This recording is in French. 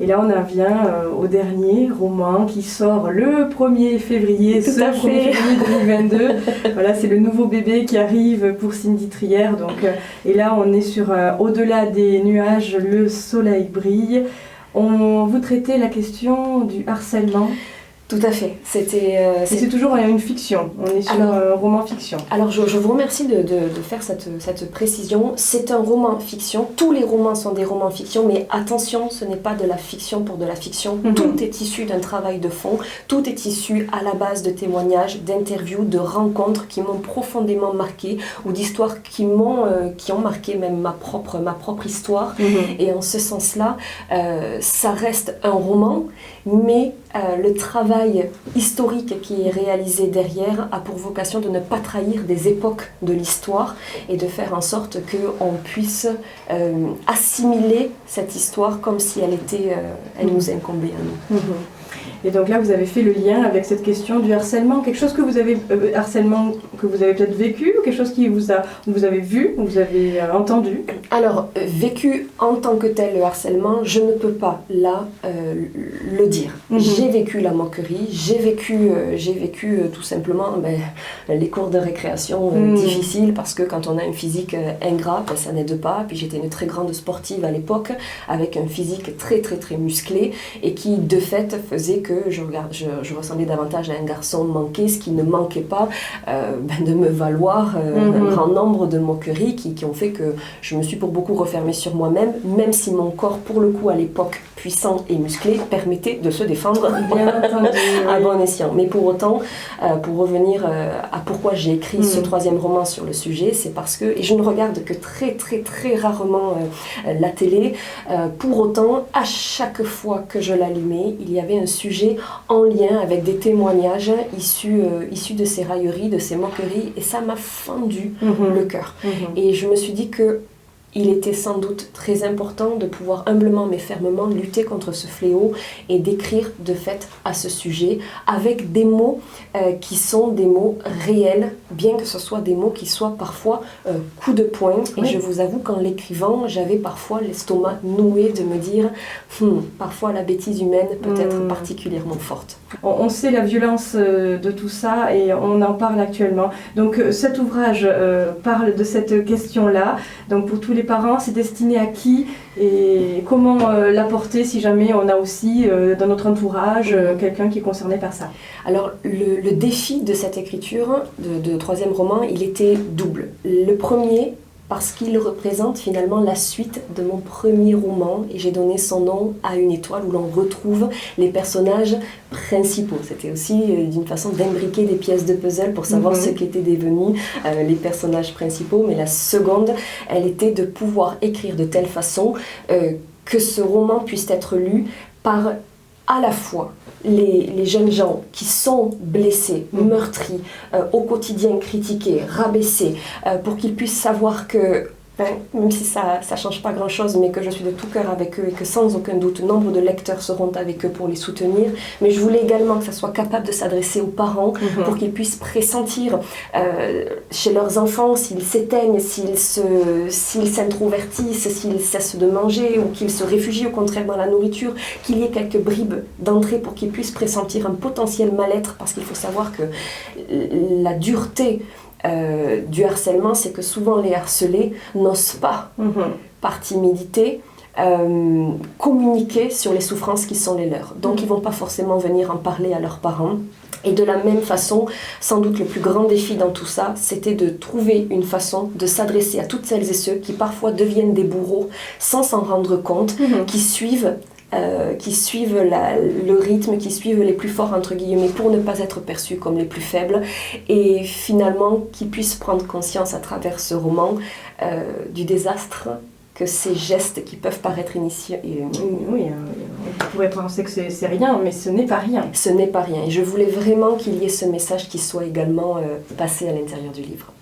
Et là, on en vient au dernier roman qui sort le 1er février, Tout à fait. 1er février 2022. Voilà, c'est le nouveau bébé qui arrive pour Cindy Trier. Donc, et là, on est sur Au-delà des nuages, le soleil brille. Vous traitez la question du harcèlement. Tout à fait. C'est toujours une fiction. On est sur un roman fiction. Alors, je vous remercie de faire cette précision. C'est un roman fiction. Tous les romans sont des romans fiction, mais attention, ce n'est pas de la fiction pour de la fiction. Tout est issu d'un travail de fond. Tout est issu à la base de témoignages, d'interviews, de rencontres qui m'ont profondément marqué, ou d'histoires qui ont marqué même ma propre histoire. Et en ce sens-là, ça reste un roman, mais le travail historique qui est réalisé derrière a pour vocation de ne pas trahir des époques de l'histoire et de faire en sorte qu'on puisse assimiler cette histoire comme si elle nous incombait à nous. Et donc là, vous avez fait le lien avec cette question du harcèlement, quelque chose que vous avez peut-être vécu, ou quelque chose que vous avez vu, ou vous avez entendu. Alors, vécu en tant que tel le harcèlement, je ne peux pas là le dire. J'ai vécu la moquerie, j'ai vécu tout simplement les cours de récréation difficiles, parce que quand on a un physique ingrat, ça n'aide pas. Puis j'étais une très grande sportive à l'époque, avec un physique très très très musclé, et qui de fait faisait que je ressemblais davantage à un garçon manqué, ce qui ne manquait pas de me valoir un grand nombre de moqueries qui ont fait que je me suis pour beaucoup refermée sur moi-même, même si mon corps, pour le coup, à l'époque, puissant et musclé, permettait de se défendre à bon escient. Mais pour autant, pour revenir à pourquoi j'ai écrit ce 3e roman sur le sujet, c'est parce que, et je ne regarde que très très très rarement la télé, pour autant, à chaque fois que je l'allumais, il y avait un sujet en lien avec des témoignages issus de ces railleries, de ces moqueries, et ça m'a fendu le cœur. Et je me suis dit que il était sans doute très important de pouvoir humblement mais fermement lutter contre ce fléau et d'écrire de fait à ce sujet avec des mots qui sont des mots réels, bien que ce soit des mots qui soient parfois coups de poing. Et je vous avoue qu'en l'écrivant, j'avais parfois l'estomac noué de me dire parfois la bêtise humaine peut être particulièrement forte. On sait la violence de tout ça et on en parle actuellement. Donc cet ouvrage parle de cette question-là. Donc pour tous les parents, c'est destiné à qui et comment l'apporter si jamais on a aussi dans notre entourage quelqu'un qui est concerné par ça. Alors le défi de cette écriture de 3e roman, il était double. Le premier, parce qu'il représente finalement la suite de mon premier roman, et j'ai donné son nom à une étoile où l'on retrouve les personnages principaux. C'était aussi d'une façon d'imbriquer des pièces de puzzle pour savoir ce qu'étaient devenus les personnages principaux. Mais la seconde, elle était de pouvoir écrire de telle façon que ce roman puisse être lu par à la fois les jeunes gens qui sont blessés, meurtris, au quotidien critiqués, rabaissés, pour qu'ils puissent savoir que, même si ça ne change pas grand-chose, mais que je suis de tout cœur avec eux et que sans aucun doute, nombre de lecteurs seront avec eux pour les soutenir. Mais je voulais également que ça soit capable de s'adresser aux parents pour qu'ils puissent pressentir chez leurs enfants s'ils s'éteignent, s'ils s'introvertissent, s'ils cessent de manger ou qu'ils se réfugient au contraire dans la nourriture, qu'il y ait quelques bribes d'entrée pour qu'ils puissent pressentir un potentiel mal-être, parce qu'il faut savoir que la dureté du harcèlement, c'est que souvent les harcelés n'osent pas, par timidité, communiquer sur les souffrances qui sont les leurs. Donc ils ne vont pas forcément venir en parler à leurs parents. Et de la même façon, sans doute le plus grand défi dans tout ça, c'était de trouver une façon de s'adresser à toutes celles et ceux qui parfois deviennent des bourreaux sans s'en rendre compte, qui suivent le rythme, qui suivent les plus forts entre guillemets pour ne pas être perçus comme les plus faibles, et finalement qui puissent prendre conscience à travers ce roman du désastre que ces gestes qui peuvent paraître initiés... Oui, on pourrait penser que c'est rien, mais ce n'est pas rien. Ce n'est pas rien, et je voulais vraiment qu'il y ait ce message qui soit également passé à l'intérieur du livre.